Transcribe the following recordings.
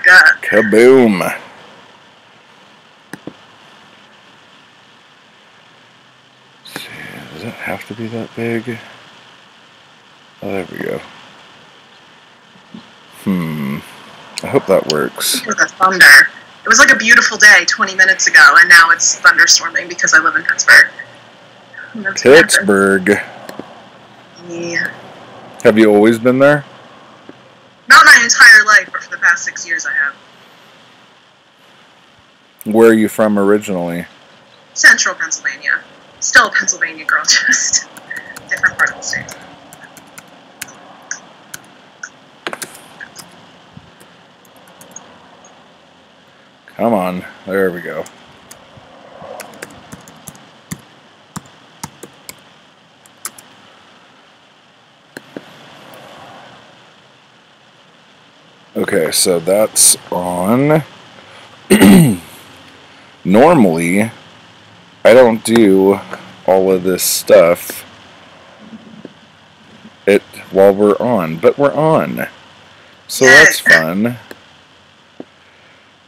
like that. Kaboom. Does it have to be that big? Oh, there we go. I hope that works. For the thunder. It was like a beautiful day 20 minutes ago, and now it's thunderstorming because I live in Pittsburgh. Pittsburgh. Yeah. Have you always been there? Not my entire life, but for the past 6 years I have. Where are you from originally? Central Pennsylvania. Still a Pennsylvania girl, just different part of the state. Come on. There we go. Okay, so that's on. Normally, I don't do all of this stuff while we're on, but we're on. So that's fun.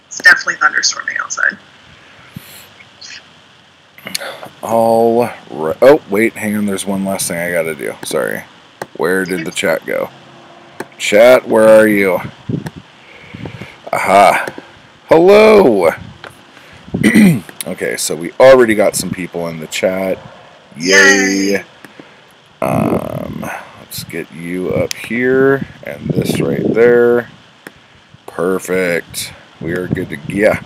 It's definitely thunderstorming outside. All right. Oh, wait, hang on. There's one last thing I gotta do. Sorry. Where did the chat go? Chat, where are you? Aha. Hello! Okay, so we already got some people in the chat. Yay! Let's get you up here, and this right there. Perfect. We are good to go. Yeah.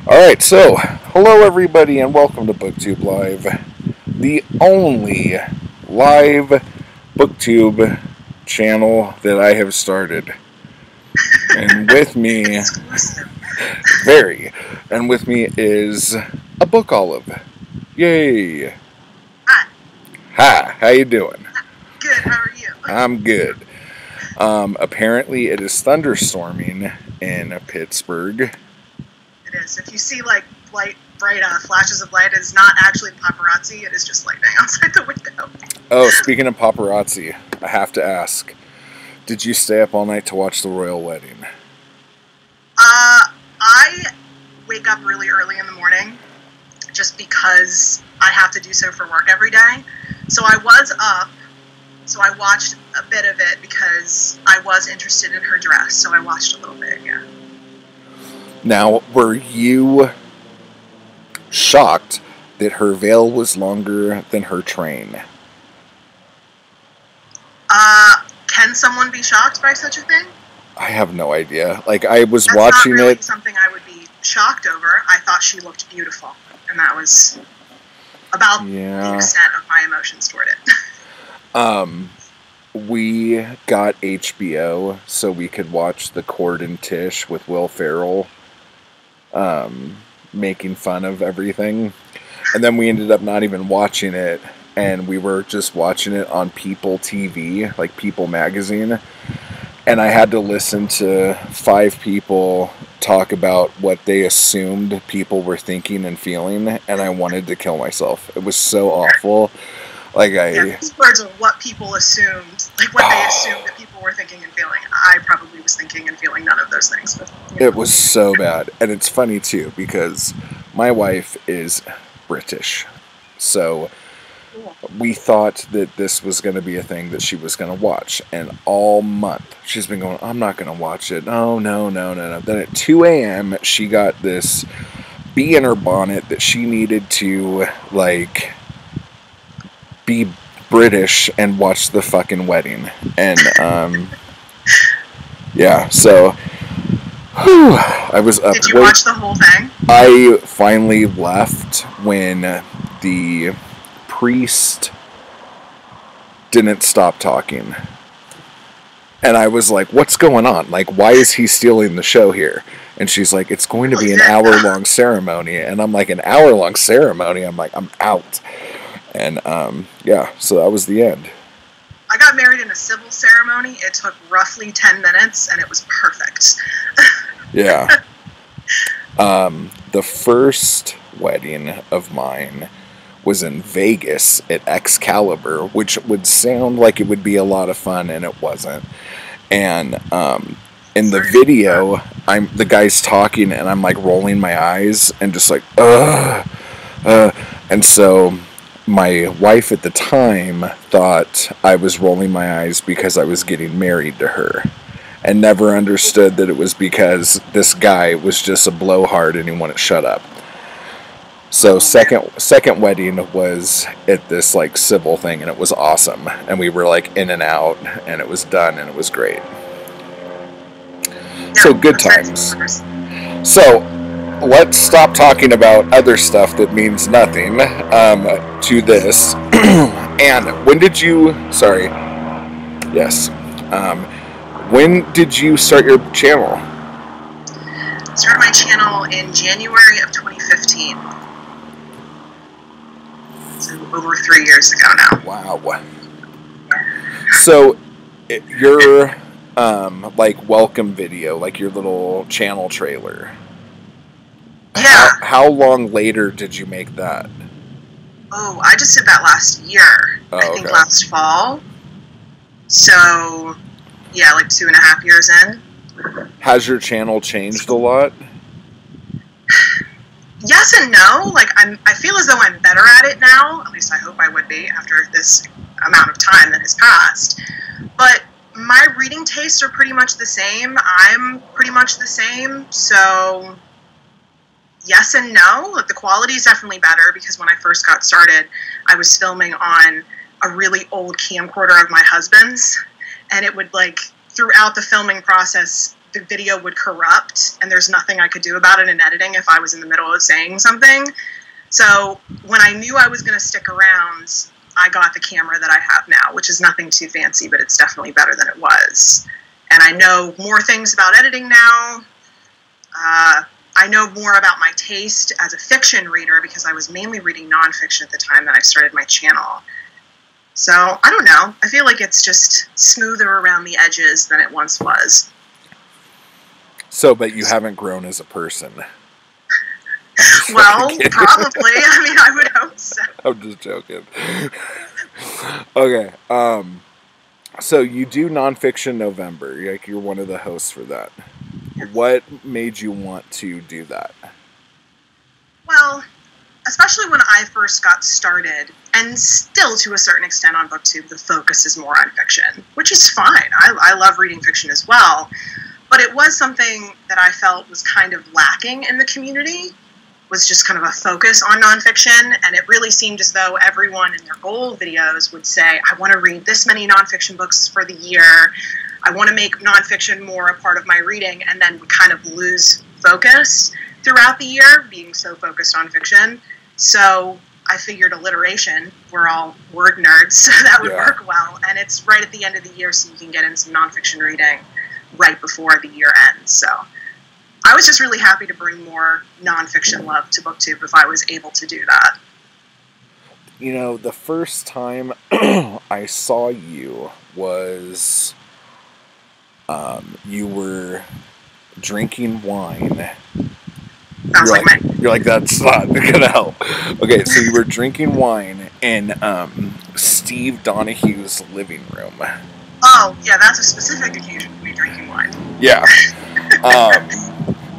Alright, so, hello everybody, and welcome to Booktube Live. The only live Booktube channel that I have started. And with me... And with me is abookolive. Yay! Hi. Hi, how you doing? Good, how are you? I'm good. Apparently it is thunderstorming in Pittsburgh. It is. If you see like bright flashes of light, it is not actually paparazzi, it is just lightning outside the window. Oh, speaking of paparazzi, I have to ask, did you stay up all night to watch the royal wedding? I wake up really early in the morning just because I have to do so for work every day. So I was up, so I watched a bit of it because I was interested in her dress, so I watched a little bit, yeah. Now, were you shocked that her veil was longer than her train? Can someone be shocked by such a thing? I have no idea. Like, I was That's watching not really it. Something I would be shocked over. I thought she looked beautiful, and that was about the extent of my emotions toward it. We got HBO so we could watch The Cord and Tish with Will Ferrell making fun of everything. And then we ended up not even watching it, and we were just watching it on People TV, like People Magazine. And I had to listen to 5 people talk about what they assumed people were thinking and feeling, and I wanted to kill myself. It was so awful. Like these words are what people assumed, like what they assumed that people were thinking and feeling. I probably was thinking and feeling none of those things. But, It was so bad. And it's funny, too, because my wife is British. So we thought that this was going to be a thing that she was going to watch. And all month, she's been going, I'm not going to watch it. Oh, no. Then at 2 a.m., she got this bee in her bonnet that she needed to, like, be British and watch the fucking wedding. And, yeah, so, whew, I was up. Did you watch the whole thing? I finally left when the priest didn't stop talking. And I was like, what's going on? Like, why is he stealing the show here? And she's like, it's going to be an hour-long ceremony. And I'm like, an hour-long ceremony? I'm like, I'm out. And, yeah, so that was the end. I got married in a civil ceremony. It took roughly 10 minutes, and it was perfect. Yeah. The first wedding of mine was in Vegas at Excalibur, which would sound like it would be a lot of fun, and it wasn't. And in the video, the guy's talking, and I'm like rolling my eyes and just like, and so my wife at the time thought I was rolling my eyes because I was getting married to her, and never understood that it was because this guy was just a blowhard and he wouldn't shut up. So second wedding was at this like civil thing, and it was awesome, and we were like in and out, and it was done, and it was great. So good times. So let's stop talking about other stuff that means nothing to this. And when did you? Sorry. Yes. When did you start your channel? I started my channel in January of 2015. So over 3 years ago now. Wow. So your like welcome video, like your little channel trailer. Yeah. How long later did you make that? Oh, I just did that last year. I think last fall. So, yeah, like 2.5 years in. Has your channel changed a lot? Yes and no. Like, I feel as though I'm better at it now. At least I hope I would be after this amount of time that has passed. But my reading tastes are pretty much the same. I'm pretty much the same. So, yes and no. Like, the quality is definitely better because when I first got started, I was filming on a really old camcorder of my husband's. And it would, like, throughout the filming process, the video would corrupt, and there's nothing I could do about it in editing if I was in the middle of saying something. So when I knew I was going to stick around, I got the camera that I have now, which is nothing too fancy, but it's definitely better than it was. And I know more things about editing now. I know more about my taste as a fiction reader because I was mainly reading nonfiction at the time that I started my channel. So, I don't know. I feel like it's just smoother around the edges than it once was. So, but you haven't grown as a person. Well, probably. I mean, I would hope so. I'm just joking. Okay. So you do Nonfiction November. Like, you're one of the hosts for that. What made you want to do that? Well, especially when I first got started, and still to a certain extent on Booktube, the focus is more on fiction, which is fine. I love reading fiction as well. But it was something that I felt was kind of lacking in the community, was just kind of a focus on nonfiction, and it really seemed as though everyone in their goal videos would say, I want to read this many nonfiction books for the year, I want to make nonfiction more a part of my reading, and then we kind of lose focus throughout the year, being so focused on fiction. So I figured alliteration, we're all word nerds, so that would work well, and it's right at the end of the year, so you can get in some nonfiction reading right before the year ends. So I was just really happy to bring more nonfiction love to Booktube if I was able to do that. You know, the first time I saw you was you were drinking wine. You're like, that's not gonna help. Okay, so you were drinking wine in Steve Donahue's living room. Oh, yeah, that's a specific occasion for me drinking wine. Yeah.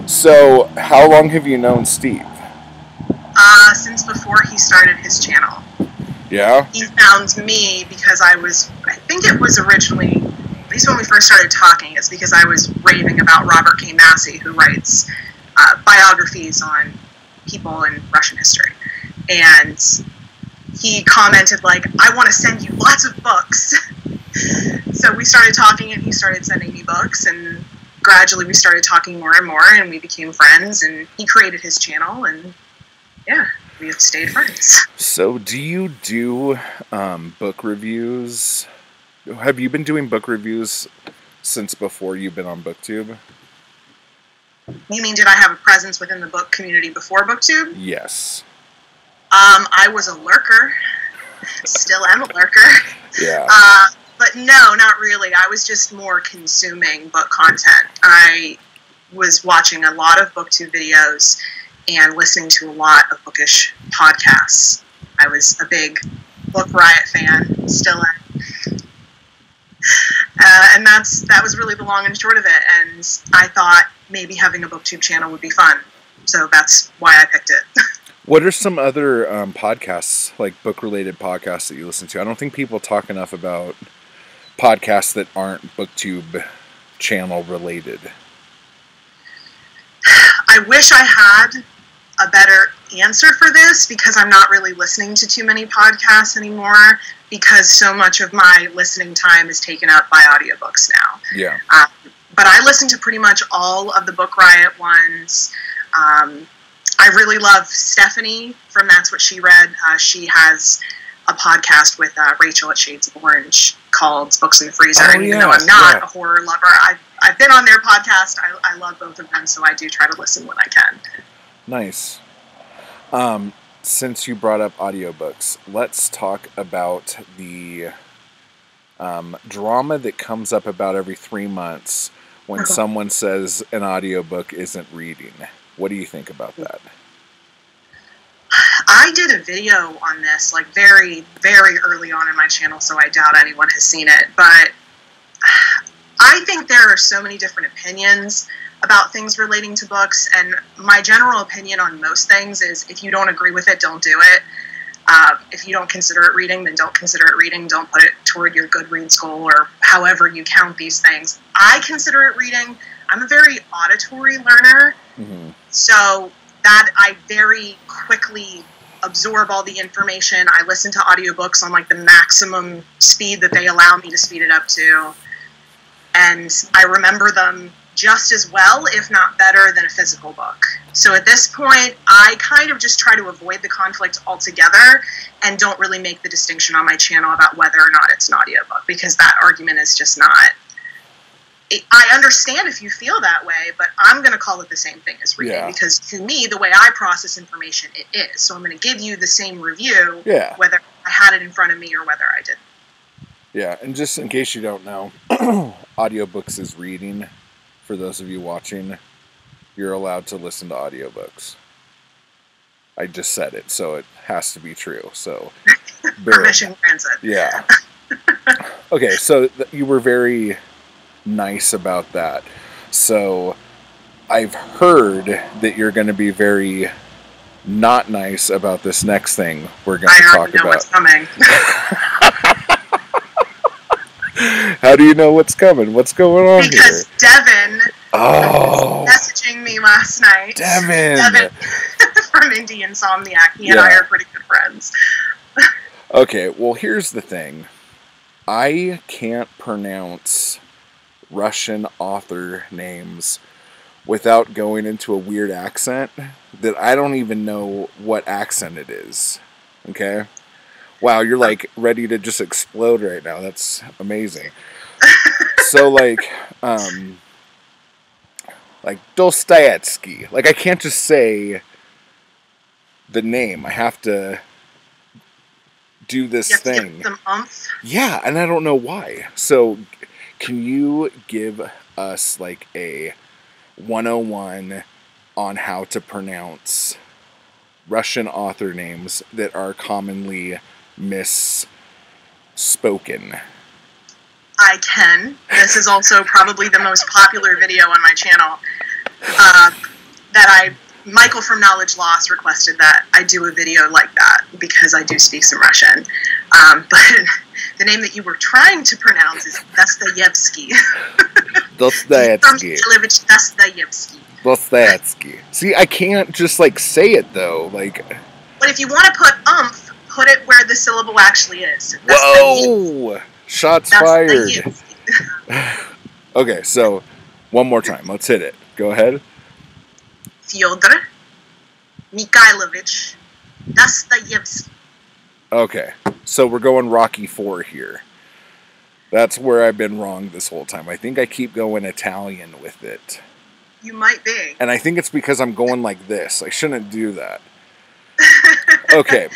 So, how long have you known Steve? Since before he started his channel. Yeah? He found me because I think it was originally, at least when we first started talking, it's because I was raving about Robert K. Massey, who writes biographies on people in Russian history. And he commented, like, I want to send you lots of books. So we started talking, and he started sending me books, and gradually we started talking more and more, and we became friends, and he created his channel, and yeah, we have stayed friends. So do you do book reviews? Have you been doing book reviews since before you've been on Booktube? You mean, did I have a presence within the book community before Booktube? Yes. I was a lurker. Still am a lurker. Yeah. But no, not really. I was just more consuming book content. I was watching a lot of Booktube videos and listening to a lot of bookish podcasts. I was a big Book Riot fan, still am. And that was really the long and short of it. And I thought maybe having a Booktube channel would be fun. So that's why I picked it. What are some other podcasts, like book-related podcasts that you listen to? I don't think people talk enough about podcasts that aren't Booktube channel related. I wish I had a better answer for this, because I'm not really listening to too many podcasts anymore, because so much of my listening time is taken up by audiobooks now. Yeah. But I listen to pretty much all of the Book Riot ones. I really love Stephanie from That's What She Read. She has a podcast with Rachel at Shades of Orange called Books in the Freezer. And even though I'm not a horror lover, I've been on their podcast. I love both of them, so I do try to listen when I can. Nice. Since you brought up audiobooks, let's talk about the drama that comes up about every 3 months when someone says an audiobook isn't reading. What do you think about that? I did a video on this, like, very, very early on in my channel, so I doubt anyone has seen it. But I think there are so many different opinions about things relating to books, and my general opinion on most things is if you don't agree with it, don't do it. If you don't consider it reading, then don't consider it reading. Don't put it toward your Goodreads goal or however you count these things. I consider it reading. I'm a very auditory learner, so that I very quickly absorb all the information. I listen to audiobooks on like the maximum speed that they allow me to speed it up to, and I remember them just as well, if not better, than a physical book. So at this point, I kind of just try to avoid the conflict altogether and don't really make the distinction on my channel about whether or not it's an audiobook, because that argument is just not... I understand if you feel that way, but I'm going to call it the same thing as reading, because to me, the way I process information, it is. So I'm going to give you the same review, whether I had it in front of me or whether I didn't. Yeah, and just in case you don't know, audiobooks is reading. For those of you watching, you're allowed to listen to audiobooks. I just said it, so it has to be true. So, permission granted. Yeah. Okay, so you were very nice about that. So, I've heard that you're going to be very not nice about this next thing we're going to talk about. I already know what's coming. How do you know what's coming? What's going on here? Because Devin was messaging me last night. Devin from Indie Insomniac. He and I are pretty good friends. Okay, well, here's the thing. I can't pronounce Russian author names without going into a weird accent that I don't even know what accent it is. Okay? Wow, you're like ready to just explode right now. That's amazing. So like Dostoevsky. Like I can't just say the name. I have to do this thing. Give them umph. Yeah, and I don't know why. So can you give us like a 101 on how to pronounce Russian author names that are commonly misspoken? I can. This is also probably the most popular video on my channel. Michael from Knowledge Loss requested that I do a video like that because I do speak some Russian. But the name that you were trying to pronounce is Dostoevsky. Dostoevsky. Dostoevsky. Dostoevsky. See, I can't just like say it though. Like. But if you want to put umph, put it where the syllable actually is. Whoa! Shots fired. Okay, so one more time. Let's hit it. Go ahead. Fyodor Mikhailovich Dostoevsky. Okay, so we're going Rocky IV here. That's where I've been wrong this whole time. I think I keep going Italian with it. You might be. And I think it's because I'm going like this. I shouldn't do that. Okay.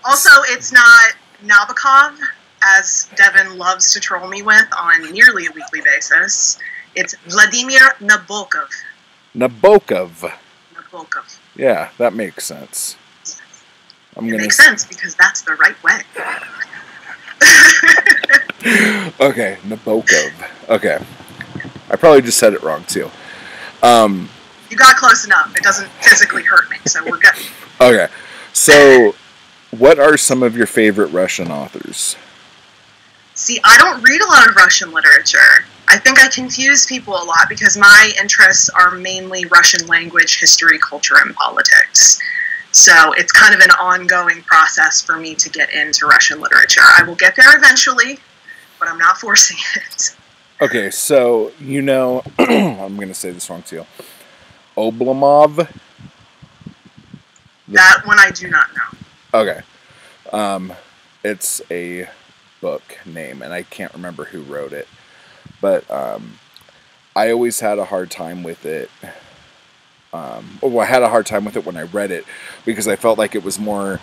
Also, it's not Nabokov, as Devin loves to troll me with on nearly a weekly basis. It's Vladimir Nabokov. Nabokov. Nabokov. Yeah, that makes sense. It makes sense because that's the right way. Okay, Nabokov. Okay. I probably just said it wrong, too. You got close enough. It doesn't physically hurt me, so we're good. Okay. So, what are some of your favorite Russian authors? See, I don't read a lot of Russian literature. I think I confuse people a lot because my interests are mainly Russian language, history, culture, and politics. So it's kind of an ongoing process for me to get into Russian literature. I will get there eventually, but I'm not forcing it. Okay, so, I'm going to say this wrong too. Oblomov? That one I do not know. Okay. It's a book name, and I can't remember who wrote it. But I always had a hard time with it. I had a hard time with it when I read it because I felt like it was more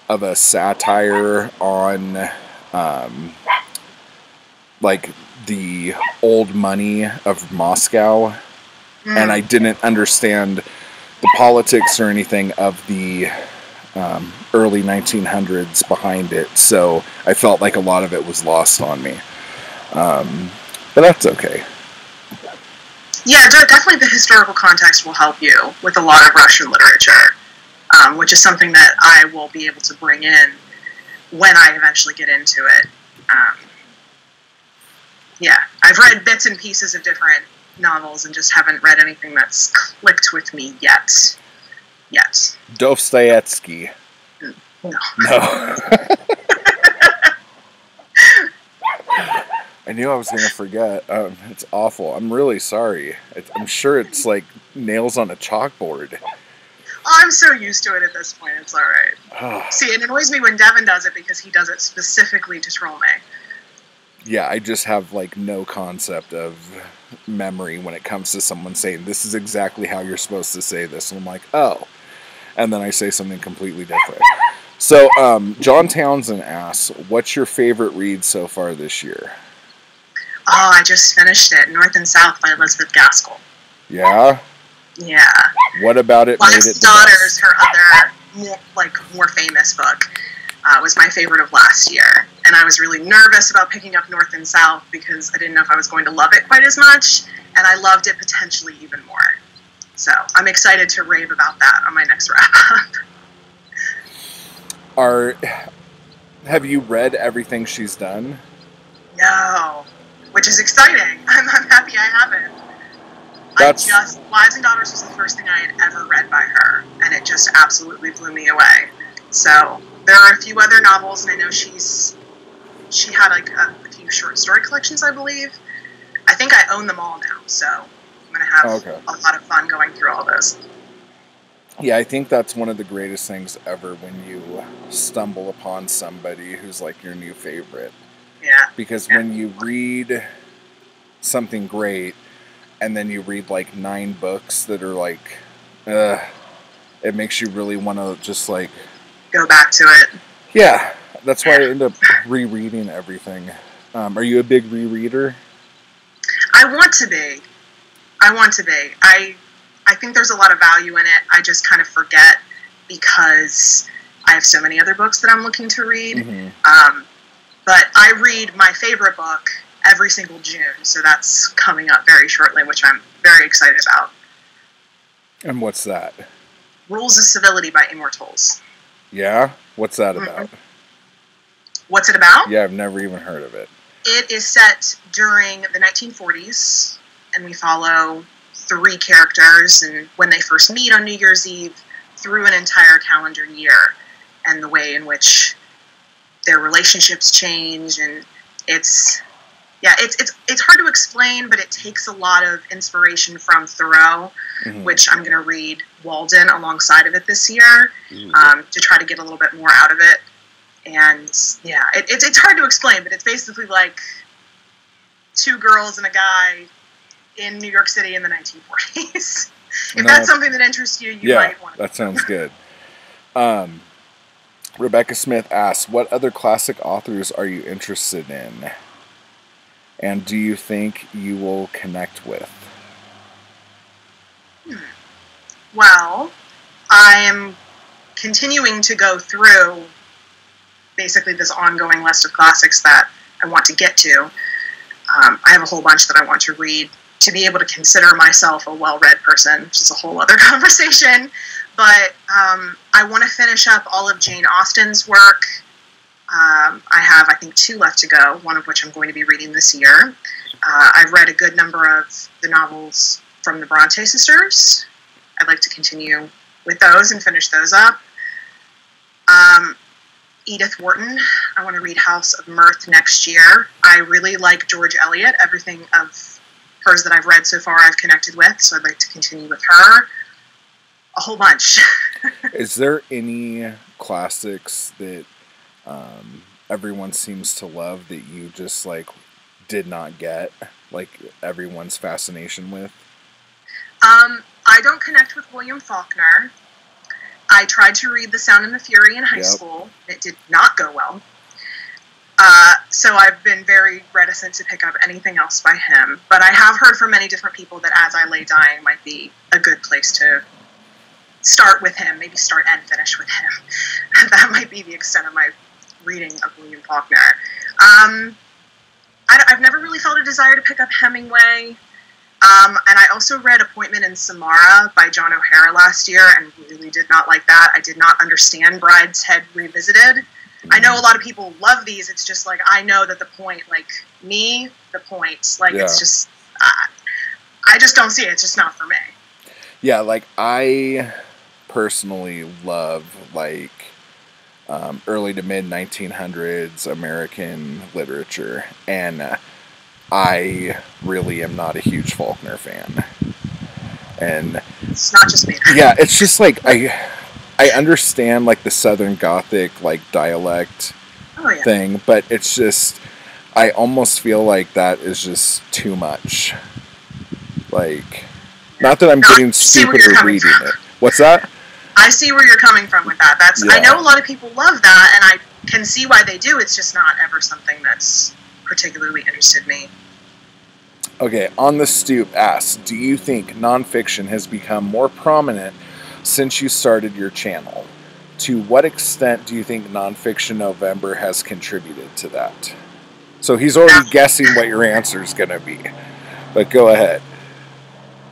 of a satire on like the old money of Moscow, and I didn't understand the politics or anything of the early 1900s behind it, so I felt like a lot of it was lost on me. But that's okay. Yeah, definitely the historical context will help you with a lot of Russian literature, which is something that I will be able to bring in when I eventually get into it. Yeah, I've read bits and pieces of different novels and just haven't read anything that's clicked with me yet. Dostoevsky. No. I knew I was going to forget. It's awful. I'm really sorry. I'm sure it's like nails on a chalkboard. I'm so used to it at this point. It's all right. See, it annoys me when Devin does it because he does it specifically to troll me. Yeah, I just have like no concept of memory when it comes to someone saying, this is exactly how you're supposed to say this. And I'm like, oh. And then I say something completely different. So, John Townsend asks, what's your favorite read so far this year? Oh, I just finished it. North and South by Elizabeth Gaskell. Yeah? Yeah. What about it Wives made it and the Daughters, best? her other, more famous book, was my favorite of last year. And I was really nervous about picking up North and South because I didn't know if I was going to love it quite as much. And I loved it potentially even more. So I'm excited to rave about that on my next wrap-up. Have you read everything she's done? No. Which is exciting. I'm happy I haven't. Wives and Daughters was the first thing I had ever read by her, and it just absolutely blew me away. So there are a few other novels, and I know she had like a few short story collections, I believe. I think I own them all now, so I'm going to have a lot of fun going through all those. Yeah, I think that's one of the greatest things ever when you stumble upon somebody who's like your new favorite. Yeah. Because when you read something great and then you read like 9 books that are like, it makes you really want to just like go back to it. Yeah, that's why I end up rereading everything. Are you a big rereader? I want to be. I think there's a lot of value in it. I just kind of forget because I have so many other books that I'm looking to read. Mm-hmm. But I read my favorite book every single June, so that's coming up very shortly, which I'm very excited about. And what's that? Rules of Civility by Immortals. Yeah? What's that about? Mm-hmm. What's it about? Yeah, I've never even heard of it. It is set during the 1940s, and we follow 3 characters and when they first meet on New Year's Eve through an entire calendar year, and the way in which their relationships change, and it's hard to explain, but it takes a lot of inspiration from Thoreau, mm-hmm. which I'm going to read Walden alongside of it this year, to try to get a little bit more out of it. And yeah, it's hard to explain, but it's basically like 2 girls and a guy in New York City in the 1940s. If that's something that interests you, you might want to. That sounds good. Rebecca Smith asks, what other classic authors are you interested in? And do you think you will connect with? Well, I am continuing to go through basically this ongoing list of classics that I want to get to. I have a whole bunch that I want to read to be able to consider myself a well-read person, which is a whole other conversation. But I want to finish up all of Jane Austen's work. I have, I think, 2 left to go, one of which I'm going to be reading this year. I've read a good number of the novels from the Bronte sisters. I'd like to continue with those and finish those up. Edith Wharton, I want to read House of Mirth next year. I really like George Eliot. Everything of hers that I've read so far I've connected with, so I'd like to continue with her. A whole bunch. Is there any classics that everyone seems to love that you just, like, did not get, like, everyone's fascination with? I don't connect with William Faulkner. I tried to read The Sound and the Fury in high school. It did not go well. So I've been very reticent to pick up anything else by him. But I have heard from many different people that As I Lay Dying might be a good place to start with him, maybe start and finish with him. That might be the extent of my reading of William Faulkner. I've never really felt a desire to pick up Hemingway. And I also read Appointment in Samara by John O'Hara last year and really did not like that. I did not understand Bride's Head Revisited. I know a lot of people love these. It's just like, I know that the point, like, me, the point, like, it's just, I just don't see it. It's just not for me. Yeah, like, I personally love, like, early to mid 1900s American literature, and I really am not a huge Faulkner fan. And it's not just me. Yeah, it's just like I understand, like, the Southern Gothic, like, dialect thing, but it's just, I almost feel like that is just too much. Like, not that I'm getting stupid or reading it. What's that? I see where you're coming from with that. I know a lot of people love that, and I can see why they do. It's just not ever something that's particularly interested me. Okay, On the Stoop asks, do you think nonfiction has become more prominent since you started your channel? To what extent do you think Nonfiction November has contributed to that? So he's already guessing what your answer is going to be. But go ahead.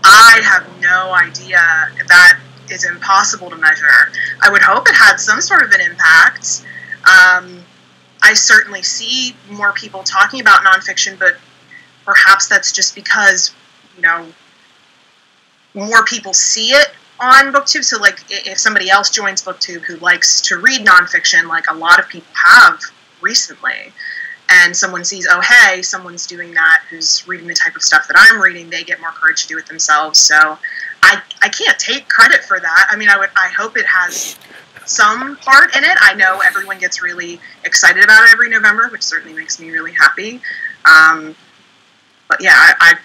I have no idea. That is impossible to measure. I would hope it had some sort of an impact. I certainly see more people talking about nonfiction, but perhaps that's just because, you know, more people see it on Booktube. So, like, if somebody else joins Booktube who likes to read nonfiction, like a lot of people have recently, and someone sees, oh, hey, someone's doing that who's reading the type of stuff that I'm reading, they get more courage to do it themselves. So I can't take credit for that. I mean, I hope it has some part in it. I know everyone gets really excited about it every November, which certainly makes me really happy. But yeah,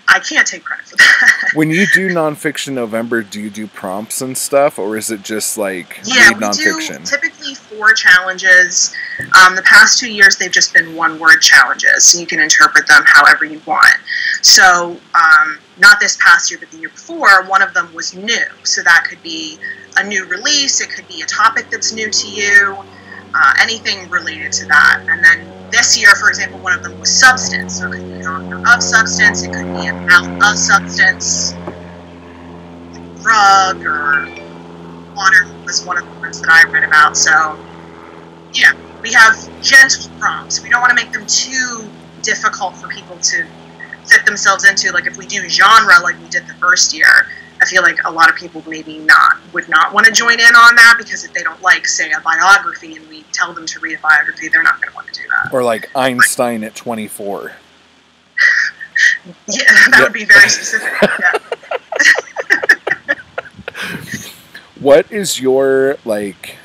I can't take credit for that. When you do Nonfiction November, do you do prompts and stuff, or is it just like read nonfiction? Do typically 4 challenges. The past 2 years, they've just been 1-word challenges, so you can interpret them however you want. So, not this past year, but the year before, one of them was new. So that could be a new release, it could be a topic that's new to you, anything related to that. And then this year, for example, one of them was substance. So it could be an author of substance, it could be an amount of substance, drug, or water was one of the ones that I read about. So, yeah, we have gentle prompts. We don't want to make them too difficult for people to fit themselves into. Like, if we do genre like we did the first year, I feel like a lot of people maybe would not want to join in on that, because if they don't like, say, a biography and we tell them to read a biography, they're not going to want to do that. Or like Einstein at 24. Yeah, that would be very specific. Yeah. What is your, like,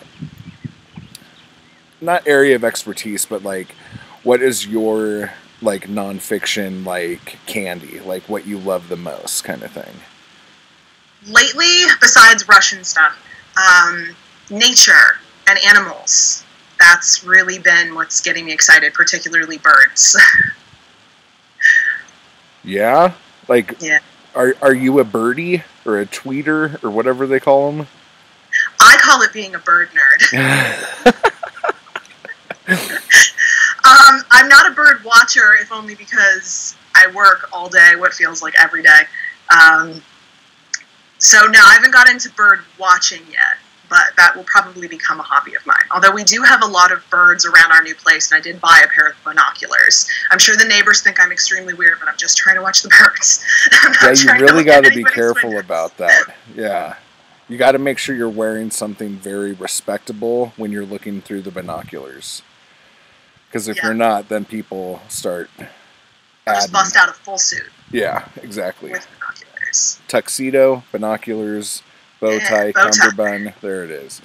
not area of expertise, but like, what is your, like, nonfiction, like, candy, like what you love the most kind of thing? Lately, besides Russian stuff, nature and animals. That's really been what's getting me excited, particularly birds. Yeah? Like, yeah. Are you a birdie or a tweeter or whatever they call them? I call it being a bird nerd. I'm not a bird watcher, if only because I work all day, what feels like every day. So no, I haven't got into bird watching yet, but that will probably become a hobby of mine. Although we do have a lot of birds around our new place, and I did buy a pair of binoculars. I'm sure the neighbors think I'm extremely weird, but I'm just trying to watch the birds. Yeah, you really got to be careful about that. Yeah. You got to make sure you're wearing something very respectable when you're looking through the binoculars. Because if you're not, then people start just bust out a full suit. Yeah, exactly. With binoculars. Tuxedo, binoculars, bow tie, cummerbund. There it is.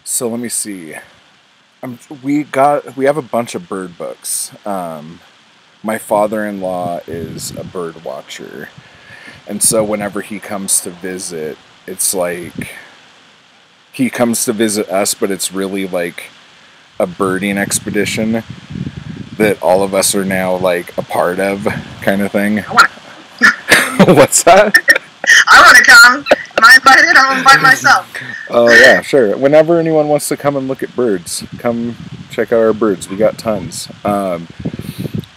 So let me see. We have a bunch of bird books. My father-in-law is a bird watcher. And so whenever he comes to visit, it's like he comes to visit us, but it's really like a birding expedition that all of us are now like a part of, kind of thing. What's that? I want to come. Am I invited? I'll invite myself. Oh yeah, sure. Whenever anyone wants to come and look at birds, come check out our birds. We got tons.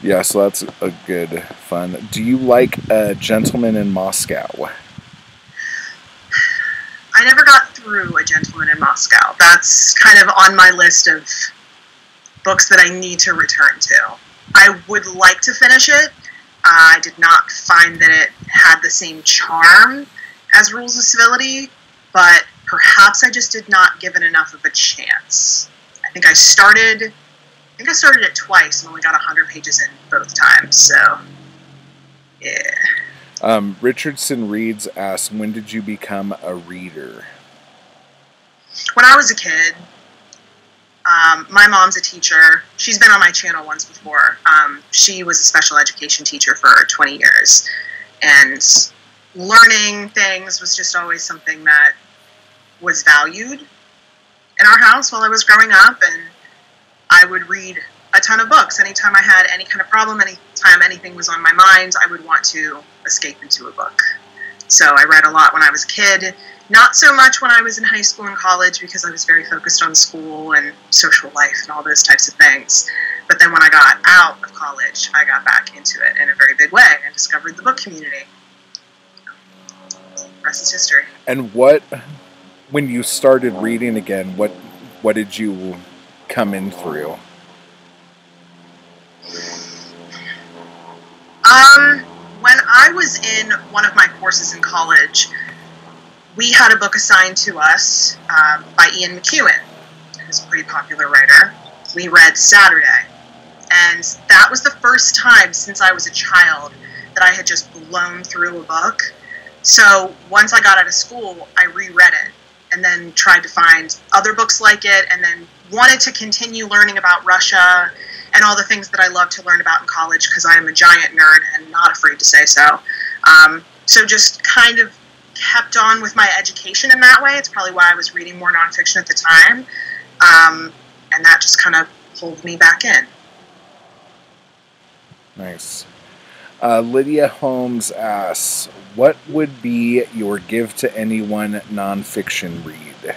Yeah, so that's a good fun. Do you like Gentleman in Moscow? I never got through A Gentleman in Moscow. That's kind of on my list of books that I need to return to. I would like to finish it. I did not find that it had the same charm as Rules of Civility, but perhaps I just did not give it enough of a chance. I think I started it twice and only got 100 pages in both times, so yeah. Richardson Reads asks, when did you become a reader? When I was a kid. My mom's a teacher. She's been on my channel once before. She was a special education teacher for 20 years. And learning things was just always something that was valued in our house while I was growing up. And I would read a ton of books. Anytime I had any kind of problem, anytime anything was on my mind, I would want to escape into a book. So I read a lot when I was a kid. Not so much when I was in high school and college because I was very focused on school and social life and all those types of things. But then when I got out of college, I got back into it in a very big way and discovered the book community. The rest is history. And when you started reading again, what did you come in through? When I was in one of my courses in college, we had a book assigned to us by Ian McEwan, who's a pretty popular writer. We read Saturday, and that was the first time since I was a child that I had just blown through a book. So once I got out of school, I reread it, and then tried to find other books like it, and then wanted to continue learning about Russia and all the things that I love to learn about in college, because I am a giant nerd and not afraid to say so. So just kind of kept on with my education in that way. It's probably why I was reading more nonfiction at the time. And that just kind of pulled me back in. Nice. Lydia Holmes asks, what would be your give to anyone nonfiction read?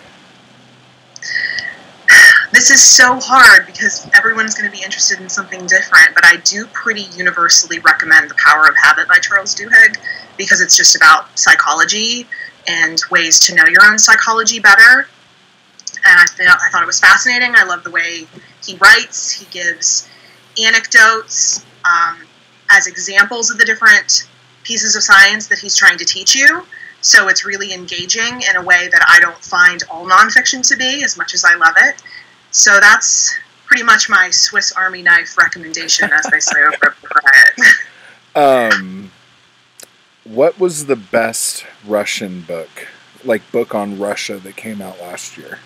This is so hard because everyone's going to be interested in something different, but I do pretty universally recommend The Power of Habit by Charles Duhigg, because it's just about psychology and ways to know your own psychology better. And I thought it was fascinating. I love the way he writes. He gives anecdotes as examples of the different pieces of science that he's trying to teach you. So it's really engaging in a way that I don't find all nonfiction to be, as much as I love it. So that's pretty much my Swiss Army knife recommendation, as they say over at Riot. What was the best Russian book on Russia that came out last year?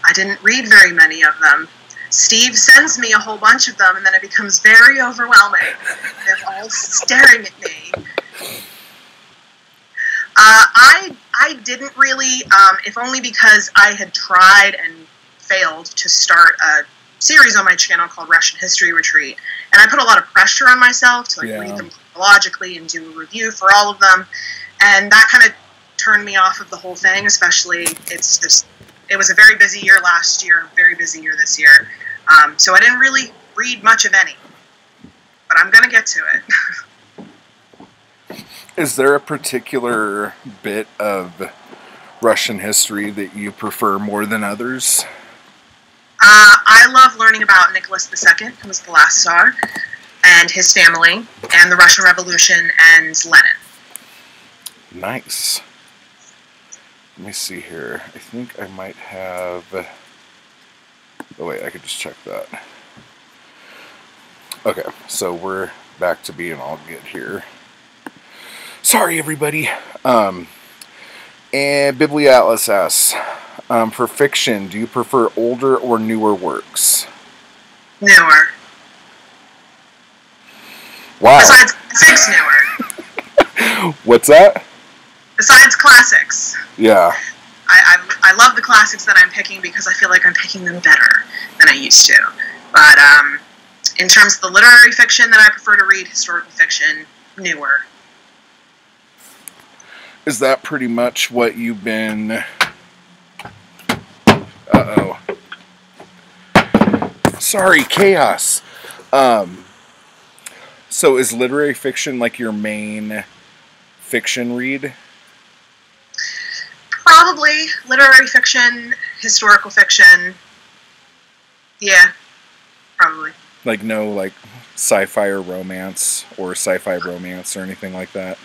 I didn't read very many of them. Steve sends me a whole bunch of them, and then it becomes very overwhelming. They're all staring at me. I didn't really, if only because I had tried and failed to start a series on my channel called Russian History Retreat, and I put a lot of pressure on myself to read them chronologically and do a review for all of them, and that kind of turned me off of the whole thing. Especially, it's just It was a very busy year last year, very busy year this year. So I didn't really read much of any, but I'm going to get to it. Is there a particular bit of Russian history that you prefer more than others? I love learning about Nicholas II, who was the last Tsar, and his family, and the Russian Revolution, and Lenin. Nice. Let me see here. I think I might have... Oh wait, I could just check that. Okay, so we're back to being all good here. Sorry, everybody. And Bibliatlas asks, for fiction, do you prefer older or newer works? Newer. Wow. Besides classics, newer. What's that? Besides classics. Yeah. I love the classics that I'm picking because I feel like I'm picking them better than I used to. But in terms of the literary fiction that I prefer to read, historical fiction, newer. Is that pretty much what you've been... Uh-oh. Sorry, chaos. So is literary fiction like your main fiction read? Probably. Literary fiction, historical fiction. Yeah, probably. Like no like sci-fi or romance or sci-fi romance or anything like that?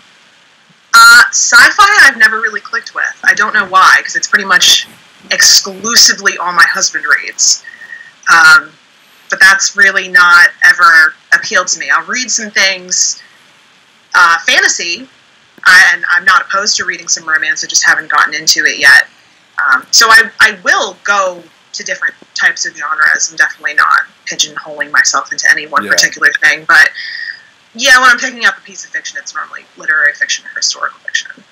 Sci-fi I've never really clicked with. I don't know why, because it's pretty much exclusively all my husband reads. But that's really not ever appealed to me. I'll read some things. Fantasy, and I'm not opposed to reading some romance, I just haven't gotten into it yet. So I will go to different types of genres. I'm definitely not pigeonholing myself into any one particular thing, but yeah, when I'm picking up a piece of fiction, it's normally literary fiction or historical fiction.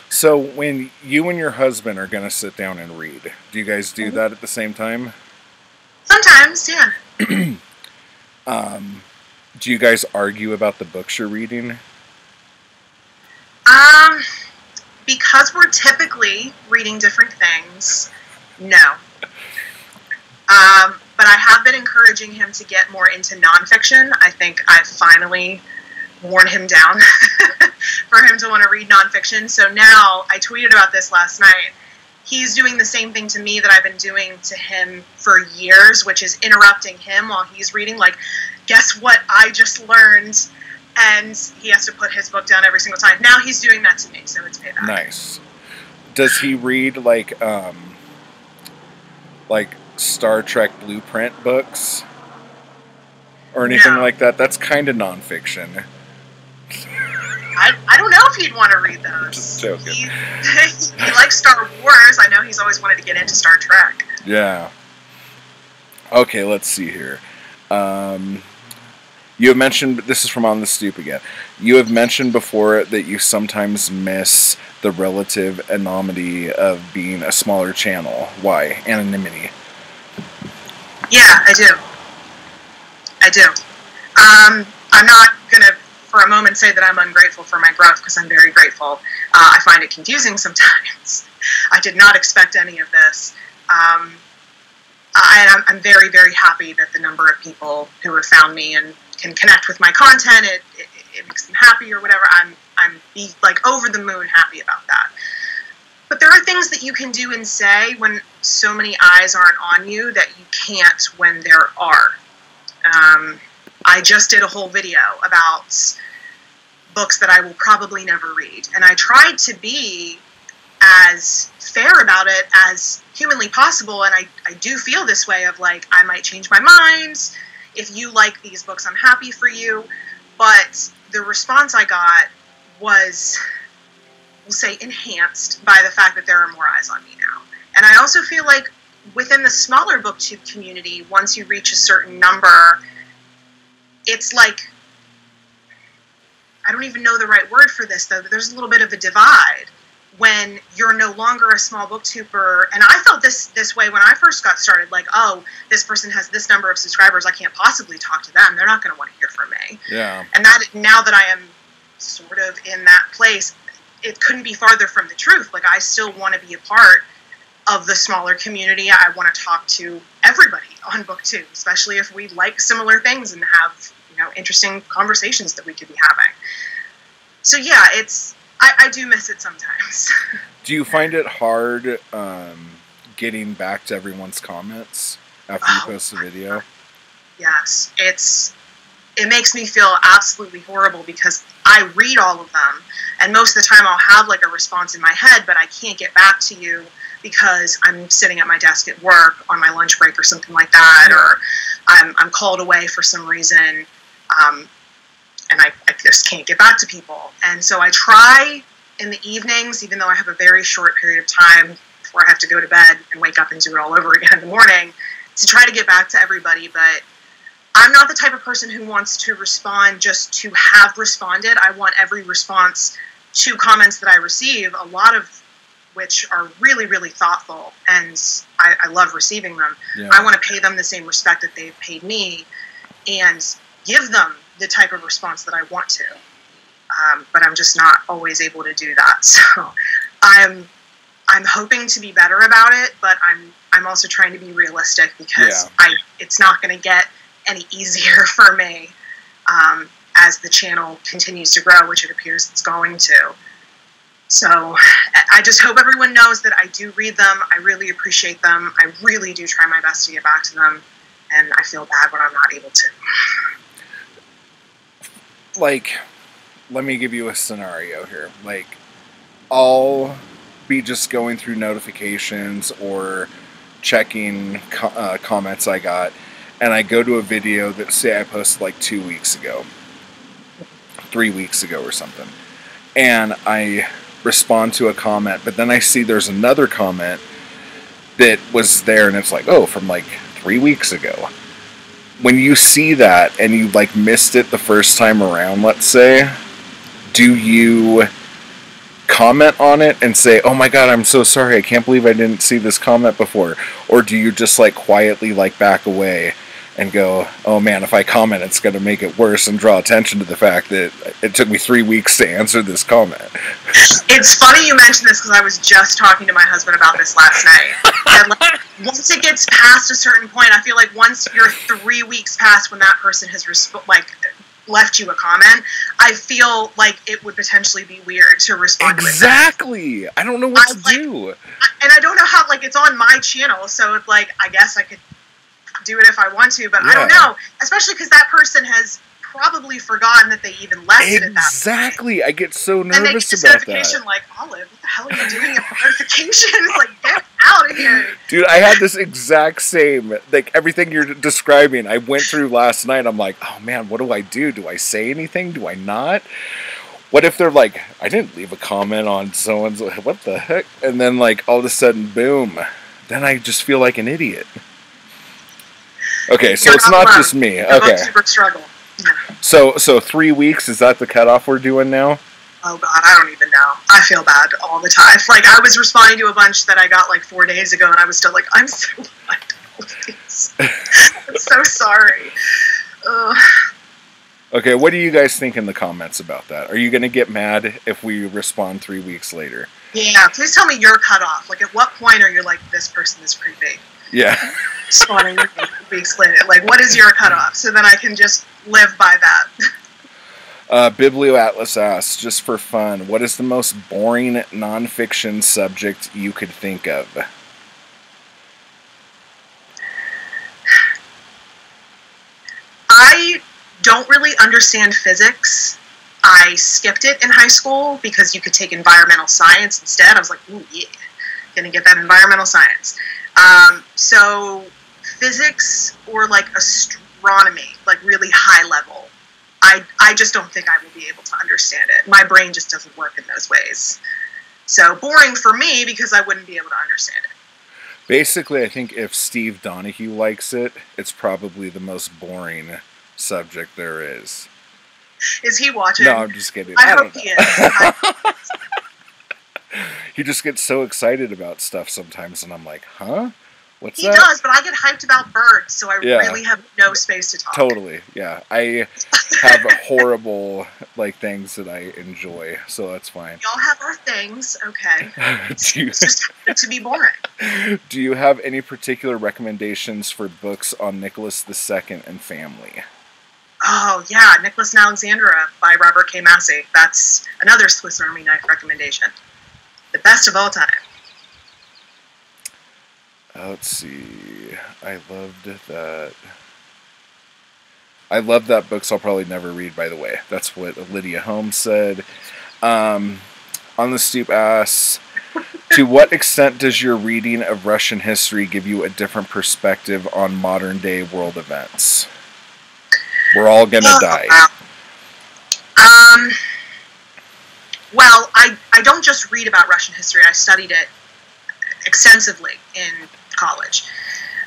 So when you and your husband are going to sit down and read, do you guys do that at the same time? Sometimes, yeah. Do you guys argue about the books you're reading? Because we're typically reading different things, no. But I have been encouraging him to get more into nonfiction. I think I've finally worn him down for him to want to read nonfiction. So now, I tweeted about this last night, he's doing the same thing to me that I've been doing to him for years, which is interrupting him while he's reading. Like, guess what I just learned? And he has to put his book down every single time. Now he's doing that to me, so it's payback. Nice. Does he read like Star Trek Blueprint books or anything like that? That's kind of nonfiction. I don't know if he'd want to read those. Just joking. He likes Star Wars. I know he's always wanted to get into Star Trek. Yeah. Okay, let's see here. You have mentioned, this is from On the Stoop again, you have mentioned before that you sometimes miss the relative anonymity of being a smaller channel. Why? Anonymity. Yeah, I do. I'm not going to, for a moment, say that I'm ungrateful for my growth, because I'm very grateful. I find it confusing sometimes. I did not expect any of this. I'm very, very happy that the number of people who have found me and can connect with my content, it makes them happy or whatever. I'm like over the moon happy about that. But there are things that you can do and say when so many eyes aren't on you that you can't when there are. I just did a whole video about books that I will probably never read. And I tried to be as fair about it as humanly possible. And I do feel this way of like, I might change my mind. If you like these books, I'm happy for you. But the response I got was, we'll say, enhanced by the fact that there are more eyes on me now. And I also feel like within the smaller Booktube community, once you reach a certain number, it's like, I don't even know the right word for this, though, but there's a little bit of a divide when you're no longer a small booktuber. And I felt this way when I first got started, like, oh, this person has this number of subscribers, I can't possibly talk to them. They're not going to want to hear from me. Yeah. And that now that I am sort of in that place, it couldn't be farther from the truth. Like, I still want to be a part of the smaller community. I want to talk to everybody on Booktube, especially if we like similar things and have, interesting conversations that we could be having. So yeah, I do miss it sometimes. Do you find it hard getting back to everyone's comments after you post a video? Yes, it makes me feel absolutely horrible because I read all of them, and most of the time I'll have like a response in my head, but I can't get back to you because I'm sitting at my desk at work on my lunch break or something like that, or I'm called away for some reason, and I just can't get back to people. And so I try in the evenings, even though I have a very short period of time before I have to go to bed and wake up and do it all over again in the morning, to try to get back to everybody. But I'm not the type of person who wants to respond just to have responded. I want every response to comments that I receive, a lot of which are really, really thoughtful, and I love receiving them. Yeah. I want to pay them the same respect that they've paid me and give them the type of response that I want to. But I'm just not always able to do that. So I'm hoping to be better about it, but I'm also trying to be realistic because it's not going to get any easier for me as the channel continues to grow, which it appears it's going to. So I just hope everyone knows that I do read them. I really appreciate them. I really do try my best to get back to them, and I feel bad when I'm not able to. Like, let me give you a scenario here. Like, I'll be just going through notifications or checking comments I got, and I go to a video that, say, I posted like 2 weeks ago, 3 weeks ago or something, and I respond to a comment, but then I see there's another comment that was there, and it's like, oh, from like 3 weeks ago. When you see that and you like missed it the first time around, let's say, do you comment on it and say, oh my god, I'm so sorry, I can't believe I didn't see this comment before? Or do you just like quietly like back away and go, oh man, if I comment, it's going to make it worse, and draw attention to the fact that it took me 3 weeks to answer this comment? It's funny you mentioned this because I was just talking to my husband about this last night. And like, once it gets past a certain point, I feel like once you're 3 weeks past when that person has left you a comment, I feel like it would potentially be weird to respond to it. Exactly. I don't know what to do. And I don't know how, like, it's on my channel, so it's like, I guess I could do it if I want to, but I don't know. Especially because that person has probably forgotten that they even left it at that point. Exactly. I get so nervous and they get this about notification that. like, Olive, what the hell are you doing at notifications? Like, get out of here. Dude, I had this exact same, like, everything you're describing, I went through last night. I'm like, oh man, what do I do? Do I say anything? Do I not? What if they're like, I didn't leave a comment on so-and-so, what the heck? And then, like, all of a sudden, boom. Then I just feel like an idiot. Okay, so it's not just me. Okay. Super struggle. Yeah. So 3 weeks, is that the cutoff we're doing now? Oh god, I don't even know. I feel bad all the time. Like, I was responding to a bunch that I got like 4 days ago, and I was still like, I'm so I'm so sorry. Ugh. Okay, what do you guys think in the comments about that? Are you going to get mad if we respond 3 weeks later? Yeah, please tell me your cutoff. Like, at what point are you like, this person is creepy? Yeah. Responding 3 weeks later. Like, what is your cutoff? So then I can just live by that. Biblioatlas asks, just for fun, what is the most boring nonfiction subject you could think of? I don't really understand physics. I skipped it in high school because you could take environmental science instead. I was like, ooh, yeah, gonna get that environmental science. So physics or like astronomy, like really high level, I just don't think I will be able to understand it. My brain just doesn't work in those ways. So boring for me because I wouldn't be able to understand it. Basically, I think if Steve Donahue likes it, it's probably the most boring subject there is. Is he watching? No, I'm just kidding. I hope he is. He just gets so excited about stuff sometimes, and I'm like, huh? What's he that? does, but I get hyped about birds, so I really have no space to talk. Totally, yeah. I have horrible things that I enjoy, so that's fine. We all have our things, okay. It's just happened to be boring. Do you have any particular recommendations for books on Nicholas II and family? Oh, yeah, Nicholas and Alexandra by Robert K. Massey. That's another Swiss Army knife recommendation. The best of all time. Let's see. I loved that. I love that books I'll probably never read, by the way. That's what Lydia Holmes said. On the Stoop asks, to what extent does your reading of Russian history give you a different perspective on modern day world events? We're all gonna die. Well, I don't just read about Russian history. I studied it extensively in college.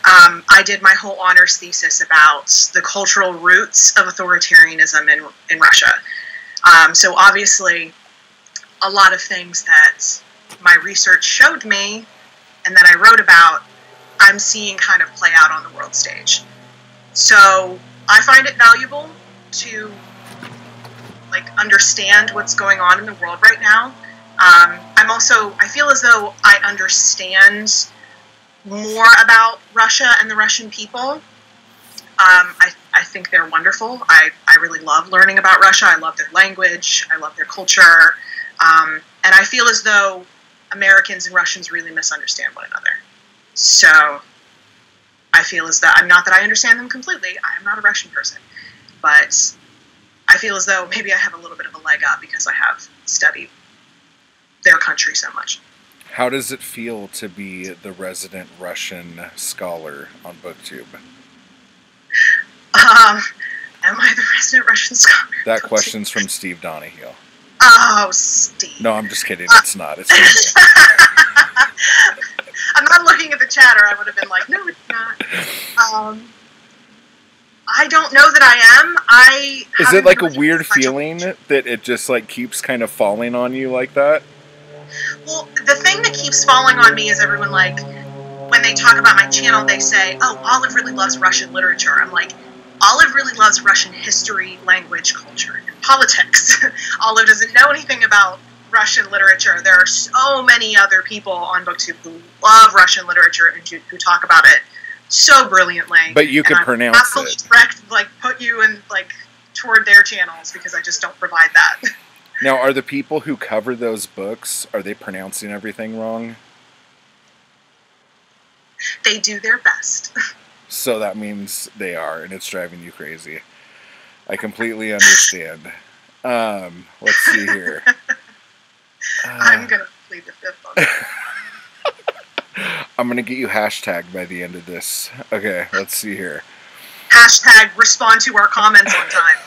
I did my whole honors thesis about the cultural roots of authoritarianism in Russia. So obviously, a lot of things that my research showed me and that I wrote about, I'm seeing kind of play out on the world stage. So I find it valuable to understand what's going on in the world right now. I feel as though I understand more about Russia and the Russian people. I think they're wonderful. I really love learning about Russia. I love their language. I love their culture. And I feel as though Americans and Russians really misunderstand one another. So I feel as though, not that I understand them completely. I am not a Russian person. But I feel as though maybe I have a little bit of a leg up because I have studied their country so much. How does it feel to be the resident Russian scholar on Booktube? Am I the resident Russian scholar? That question's from Steve Donahue. Oh, Steve. No, I'm just kidding. It's not. It's I'm not looking at the chat, or I would have been like, no, it's not. I don't know that I am. Is it like a weird feeling that it just keeps kind of falling on you like that? Well, the thing that keeps falling on me is everyone, when they talk about my channel, they say, oh, Olive really loves Russian literature. I'm like, Olive really loves Russian history, language, culture, and politics. Olive doesn't know anything about Russian literature. There are so many other people on Booktube who love Russian literature and who talk about it so brilliantly. But you could pronounce it. Direct, put you in, toward their channels because I just don't provide that. Now, are the people who cover those books, are they pronouncing everything wrong? They do their best. So that means they are, and it's driving you crazy. I completely understand. Let's see here. I'm going to plead the fifth on that. I'm going to get you hashtagged by the end of this. Okay, let's see here. Hashtag respond to our comments on time.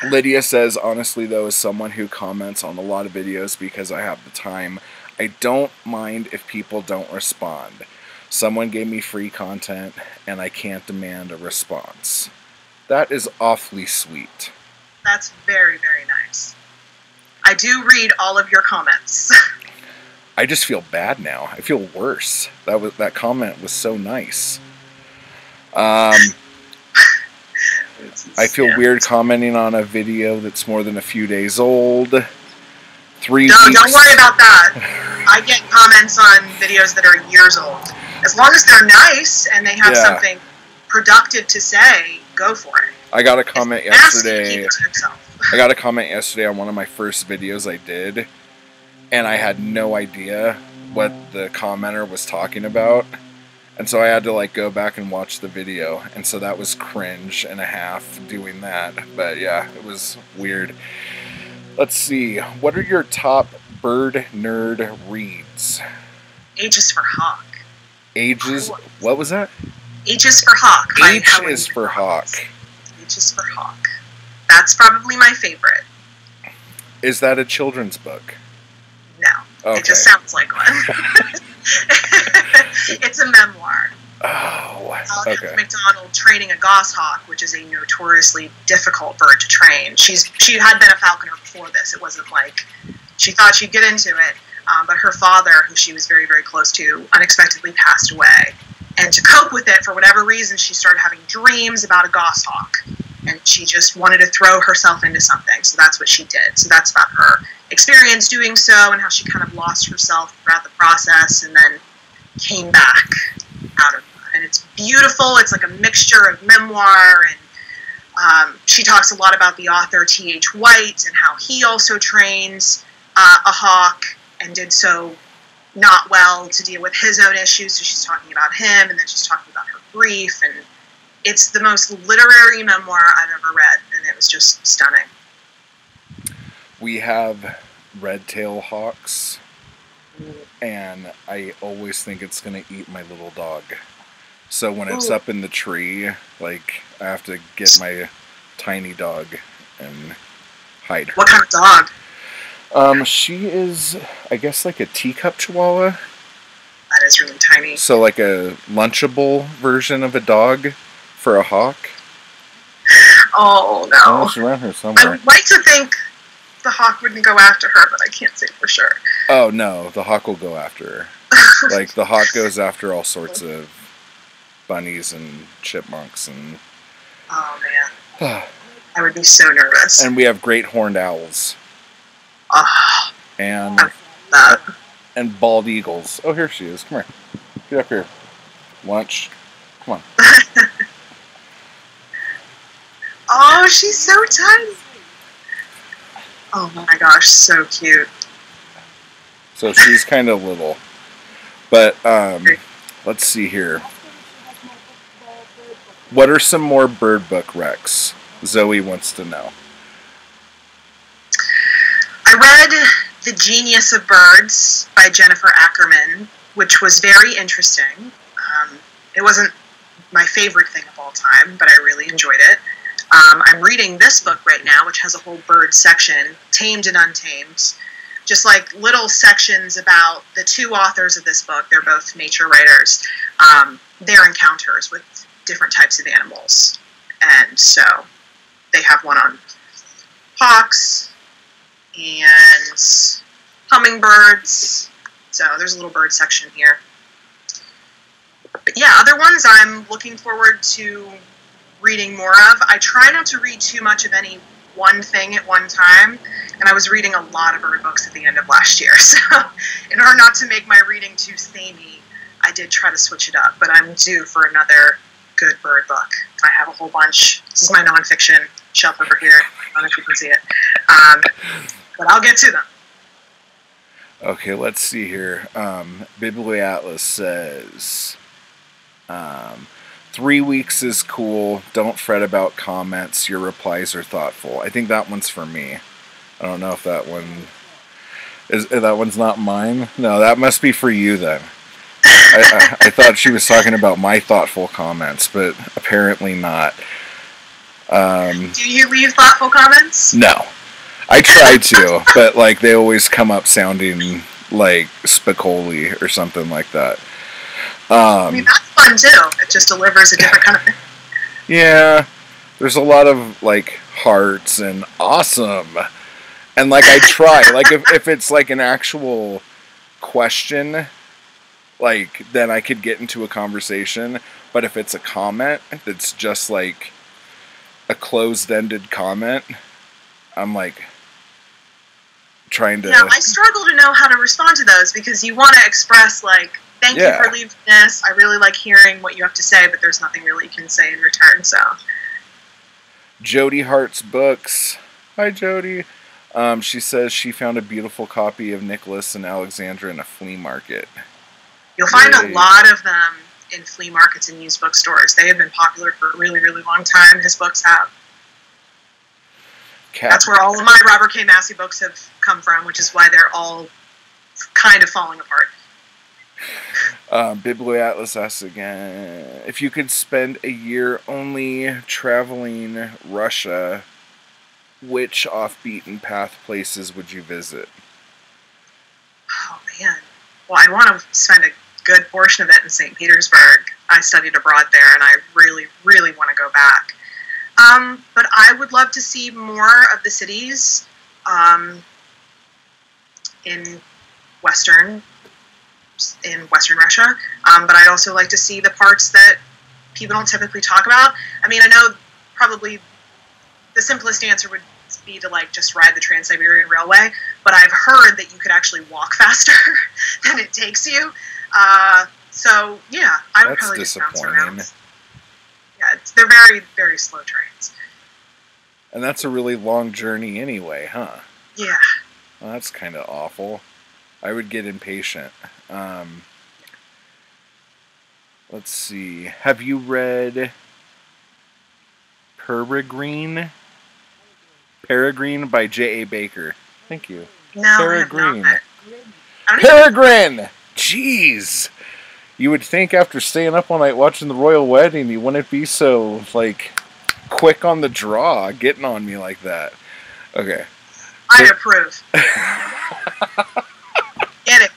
Lydia says, honestly though, as someone who comments on a lot of videos because I have the time, I don't mind if people don't respond. Someone gave me free content and I can't demand a response. That is awfully sweet. That's very, very nice. I do read all of your comments. I just feel bad now. I feel worse. That comment was so nice. I feel weird commenting on a video that's more than a few days old. 3 weeks. Don't worry about that. I get comments on videos that are years old. As long as they're nice and they have something productive to say, go for it. I got a comment yesterday. I got a comment yesterday on one of my first videos I did, and I had no idea what the commenter was talking about. And so I had to go back and watch the video. And so that was cringe and a half doing that. But yeah, it was weird. Let's see. What are your top bird nerd reads? H is for Hawk. Ages. What was that? H is for Hawk. H is for Hawk. H is for Hawk. That's probably my favorite. Is that a children's book? No. Okay. It just sounds like one. It's a memoir. Oh, okay. McDonald training a goshawk, which is a notoriously difficult bird to train. She had been a falconer before this. It wasn't like she thought she'd get into it. But her father, who she was very, very close to, unexpectedly passed away. And to cope with it, for whatever reason, she started having dreams about a goshawk. And she just wanted to throw herself into something. So that's what she did. So that's about her experience doing so and how she kind of lost herself throughout the process and then came back out of it. And it's beautiful. It's like a mixture of memoir, and she talks a lot about the author T.H. White and how he also trained a hawk and did so not well to deal with his own issues. So she's talking about him, and then she's talking about her grief, and it's the most literary memoir I've ever read, and it was just stunning. We have red-tailed hawks, and I always think it's going to eat my little dog. So when it's up in the tree, like, I have to get my tiny dog and hide her. What kind of dog? She is, I guess, like a teacup chihuahua. That is really tiny. So like a lunchable version of a dog for a hawk. Oh, no. Oh, she's around here somewhere. I would like to think the hawk wouldn't go after her, but I can't say for sure. Oh, no, the hawk will go after her. Like, the hawk goes after all sorts of bunnies and chipmunks and... Oh, man. I would be so nervous. And we have great horned owls. Oh, and bald eagles. Oh, here she is. Come here. Get up here. Lunch. Come on. Oh, she's so tiny. Oh my gosh, so cute. So she's kind of little. But, let's see here. What are some more bird book recs? Zoe wants to know. I read The Genius of Birds by Jennifer Ackerman, which was very interesting. It wasn't my favorite thing of all time, but I really enjoyed it. I'm reading this book right now, which has a whole bird section, Tamed and Untamed. Just like little sections about the two authors of this book, they're both nature writers, their encounters with different types of animals. And so they have one on hawks and hummingbirds. So there's a little bird section here. But yeah, other ones I'm looking forward to reading more of. I try not to read too much of any one thing at one time, and I was reading a lot of bird books at the end of last year. So in order not to make my reading too samey, I did try to switch it up, but I'm due for another good bird book. I have a whole bunch. This is my nonfiction shelf over here. I don't know if you can see it. But I'll get to them. Okay, let's see here. Bibliatlas says, 3 weeks is cool. Don't fret about comments. Your replies are thoughtful. I think that one's for me. I don't know if that one is. That one's not mine. No, that must be for you then. I thought she was talking about my thoughtful comments, but apparently not. Do you leave thoughtful comments? No. I try to, but like they always come up sounding like Spicoli or something like that. I mean, that's fun too. It just delivers a different kind of thing. Yeah, there's a lot of like hearts and awesome, and like I try. Like if it's like an actual question, like then I could get into a conversation. But if it's a comment that's just like a closed-ended comment, I'm like trying to... Yeah, I struggle to know how to respond to those because you want to express, like, thank you for leaving this. I really like hearing what you have to say, but there's nothing really you can say in return, so... Jody Hart's Books. Hi, Jody. She says she found a beautiful copy of Nicholas and Alexandra in a flea market. You'll find a lot of them in flea markets and used bookstores. They have been popular for a really, really long time. His books have. That's where all of my Robert K. Massey books have come from, which is why they're all kind of falling apart. Bibliatlas asks again, if you could spend a year only traveling Russia, which off-beaten path places would you visit? Oh, man. Well, I'd want to spend a good portion of it in St. Petersburg. I studied abroad there, and I really, really want to go back. But I would love to see more of the cities in in Western Russia. But I'd also like to see the parts that people don't typically talk about. I mean, I know probably the simplest answer would be to like just ride the Trans-Siberian Railway, but I've heard that you could actually walk faster than it takes you. So yeah, I would probably just bounce around. Yeah, they're very, very slow trains. And that's a really long journey anyway, huh? Yeah. Well, that's kind of awful. I would get impatient. Let's see. Have you read Peregrine? Peregrine by J.A. Baker. Thank you. No, Peregrine. I have not. Peregrine! Jeez! You would think after staying up all night watching the royal wedding, you wouldn't be so, like, quick on the draw, getting on me like that. Okay. I approve. Get it.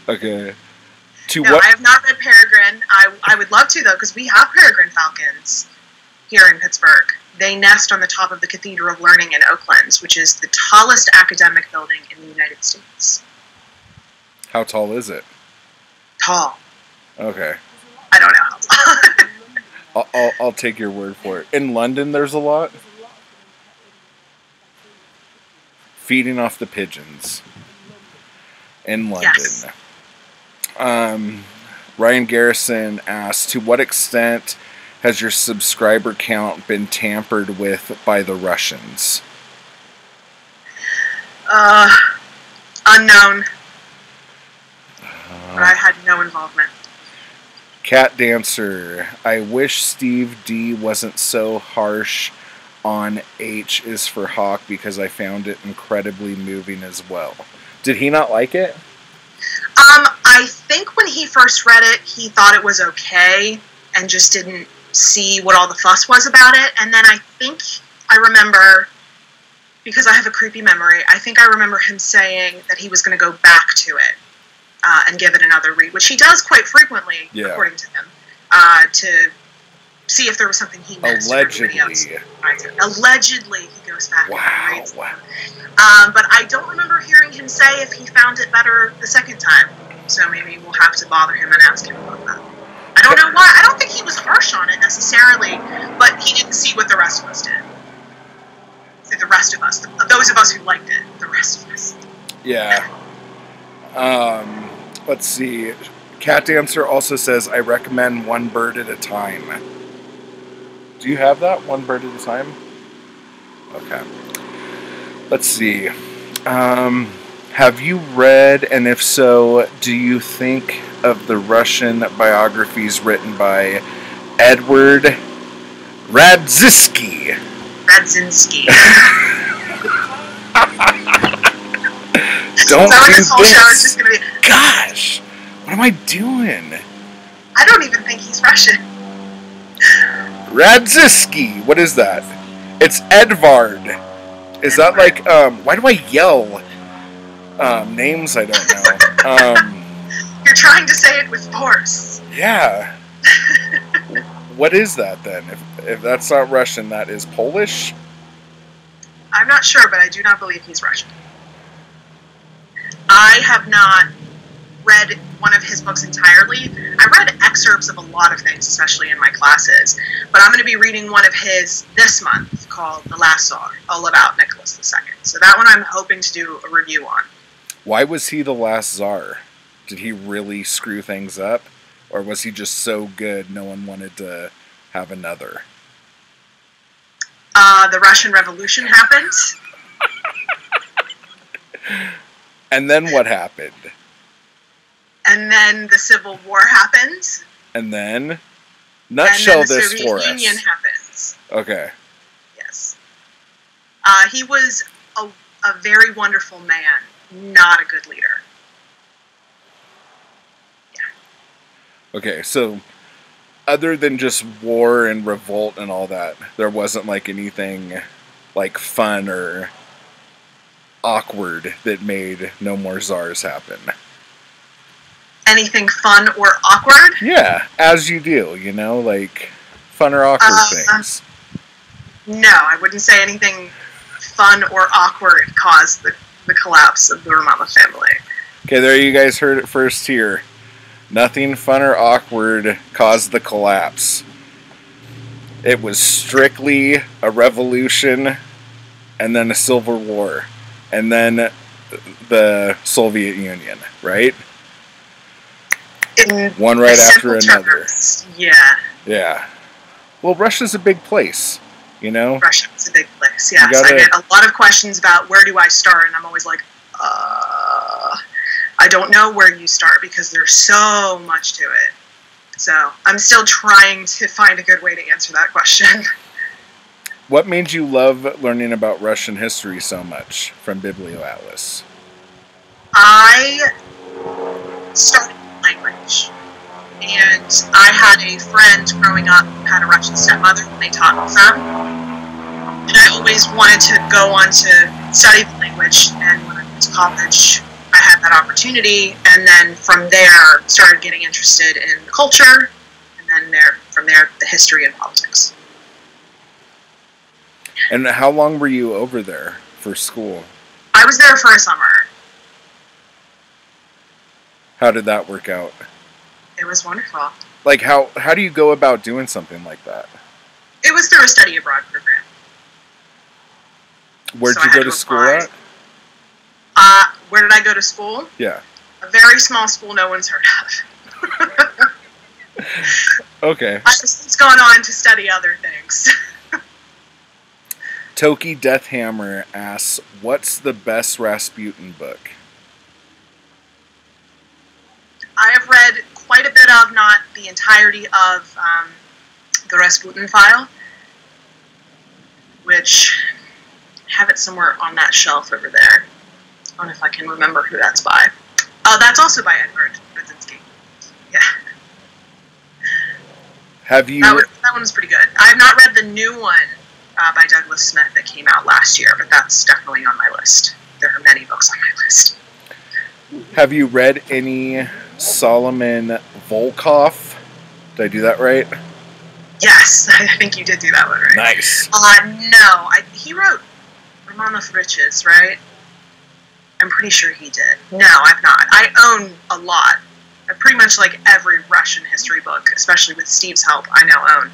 Okay. No, I have not read Peregrine. I would love to, though, because we have peregrine falcons here in Pittsburgh. They nest on the top of the Cathedral of Learning in Oakland, which is the tallest academic building in the United States. How tall is it? Tall. Okay. I don't know how tall. I'll take your word for it. In London, there's a lot. Feeding off the pigeons. In London. Yes. Ryan Garrison asks, to what extent has your subscriber count been tampered with by the Russians? Unknown. But I had no involvement. Cat Dancer, I wish Steve D wasn't so harsh on H is for Hawk because I found it incredibly moving as well. Did he not like it? I think when he first read it, he thought it was okay and just didn't see what all the fuss was about it. And then I think I remember, because I have a creepy memory, I think I remember him saying that he was going to go back to it and give it another read, which he does quite frequently, according to him, to see if there was something he missed. Allegedly. Allegedly, he goes back and reads them. But I don't remember hearing him say if he found it better the second time. So maybe we'll have to bother him and ask him about that. I don't know why. I don't think he was harsh on it necessarily, but he didn't see what the rest of us did. The rest of us. Those of us who liked it. The rest of us. Yeah. Let's see. Cat Dancer also says, I recommend One Bird at a Time. Do you have that? One Bird at a Time? Okay. Let's see. Have you read, and if so, do you think of the Russian biographies written by Edward Radzinsky? Radzinski. Don't so do this whole this. show is just going to be... Gosh! What am I doing? I don't even think he's Russian. Radzinsky! What is that? It's Edvard. Is that like, why do I yell? Names I don't know. You're trying to say it with force. Yeah. What is that then? If that's not Russian, that is Polish? I'm not sure, but I do not believe he's Russian. I have not read one of his books entirely. I read excerpts of a lot of things, especially in my classes. But I'm going to be reading one of his this month called The Last Tsar, all about Nicholas II. So that one I'm hoping to do a review on. Why was he the last Tsar? Did he really screw things up? Or was he just so good no one wanted to have another? The Russian Revolution happened. And then what happened? And then the Civil War happened. And then? Nutshell and then the this Soviet for us. Union happened. Okay. Yes. He was a very wonderful man, not a good leader. Yeah. Okay, so other than just war and revolt and all that, there wasn't like anything like fun or awkward that made No More Tsars happen. Anything fun or awkward? Yeah, as you do, you know, like fun or awkward things. No, I wouldn't say anything fun or awkward caused the the collapse of the Romanov family. Okay, there you guys heard it first here. Nothing fun or awkward caused the collapse. It was strictly a revolution, and then a civil war, and then the Soviet Union, right? One right after another. Yeah. Yeah. Well, Russia's a big place, you know? Russia's a big place, yes. I get a lot of questions about where do I start, and I'm always like, I don't know where you start because there's so much to it. So I'm still trying to find a good way to answer that question. What made you love learning about Russian history so much from BiblioAtlas? I started language. And I had a friend growing up who had a Russian stepmother and they taught me some. And I always wanted to go on to study the language. And when I went to college, I had that opportunity. And then from there, started getting interested in the culture. And then from there, the history and politics. And how long were you over there for school? I was there for a summer. How did that work out? It was wonderful. Like, how do you go about doing something like that? It was through a study abroad program. Where'd you go to school at? Where did I go to school? Yeah. A very small school no one's heard of. Okay. I've since gone on to study other things. Toki Deathhammer asks, what's the best Rasputin book? I have read quite a bit of, not the entirety of, the Rasputin file, which I have it somewhere on that shelf over there. I don't know if I can remember who that's by. Oh, that's also by Edward Brzezinski. Yeah. Have you... That one was pretty good. I have not read the new one by Douglas Smith that came out last year, but that's definitely on my list. There are many books on my list. Have you read any Solomon Volkov? Did I do that right? Yes, I think you did do that one right. Nice. No, he wrote Romanov Riches, right? I'm pretty sure he did. No, I've not. I own a lot. I pretty much like every Russian history book, especially with Steve's help, I now own.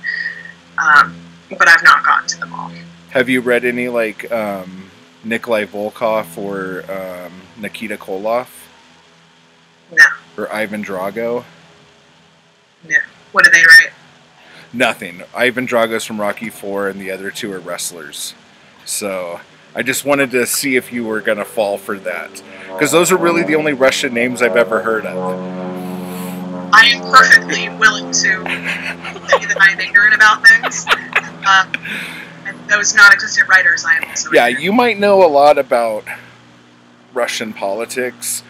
But I've not gotten to them all. Have you read any, like, Nikolai Volkov or Nikita Koloff? No. Or Ivan Drago? No. What do they write? Nothing. Ivan Drago's from Rocky IV, and the other two are wrestlers. So I just wanted to see if you were going to fall for that. Because those are really the only Russian names I've ever heard of. I am perfectly willing to say that I am ignorant about things. And those non-existent writers I am also ignorant. You might know a lot about Russian politics,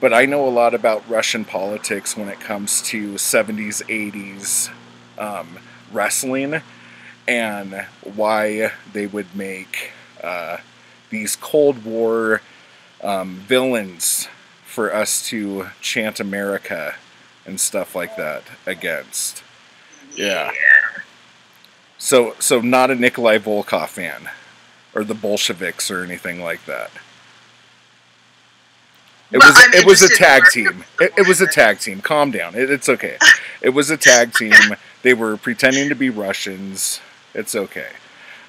but I know a lot about Russian politics when it comes to 70s, 80s wrestling, and why they would make these Cold War villains for us to chant America and stuff like that against. Yeah. So not a Nikolai Volkov fan, or the Bolsheviks or anything like that. It was a tag team. It was a tag team. Calm down. It's okay. It was a tag team. They were pretending to be Russians. It's okay.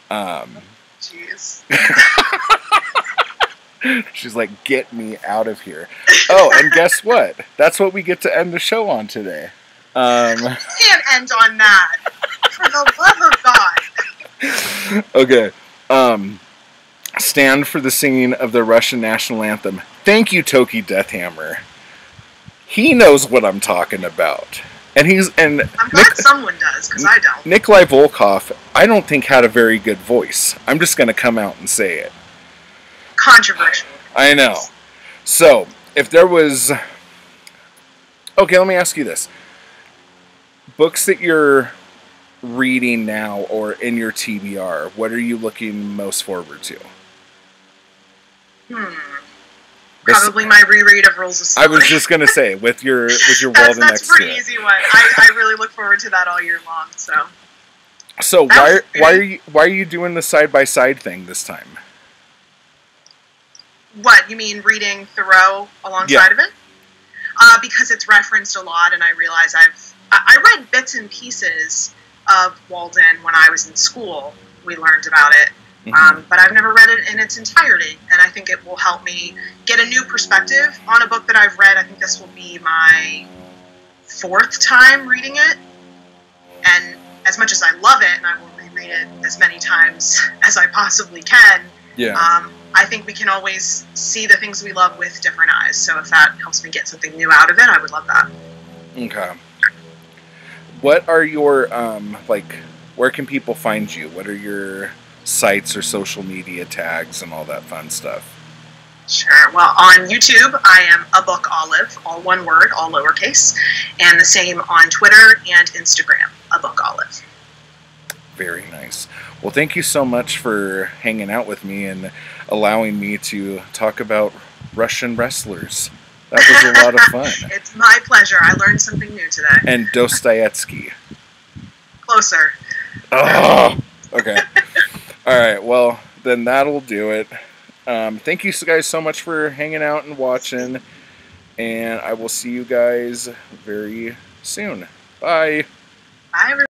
Jeez. She's like, get me out of here. Oh, and guess what? That's what we get to end the show on today. You can't end on that. For the love of God. Okay. Stand for the singing of the Russian national anthem. Thank you, Toki Deathhammer. He knows what I'm talking about. And I'm glad someone does, because I don't. Nikolai Volkov, I don't think had a very good voice. I'm just going to come out and say it. Controversial. I know. So, if there was... Okay, let me ask you this. Books that you're reading now or in your TBR, what are you looking most forward to? Probably my reread of Rules of Silly. I was just going to say, with your Walden next to it. That's a pretty easy one. I really look forward to that all year long. So why are you doing the side-by-side thing this time? What, you mean reading Thoreau alongside of it? Because it's referenced a lot, and I realize I read bits and pieces of Walden when I was in school. We learned about it, but I've never read it in its entirety, and I think it will help me get a new perspective on a book that I've read. I think this will be my 4th time reading it, and as much as I love it, and I will reread it as many times as I possibly can, I think we can always see the things we love with different eyes. So if that helps me get something new out of it, I would love that. Okay. What are your, where can people find you? What are your sites or social media tags and all that fun stuff? Sure. Well, on YouTube, I am abookolive, all one word, all lowercase, and the same on Twitter and Instagram, abookolive. Very nice. Well, thank you so much for hanging out with me and allowing me to talk about Russian wrestlers. That was a lot of fun. It's my pleasure. I learned something new today. And Dostoevsky. Closer. Oh, okay. All right. Well, then that'll do it. Thank you guys so much for hanging out and watching. And I will see you guys very soon. Bye. Bye, everyone.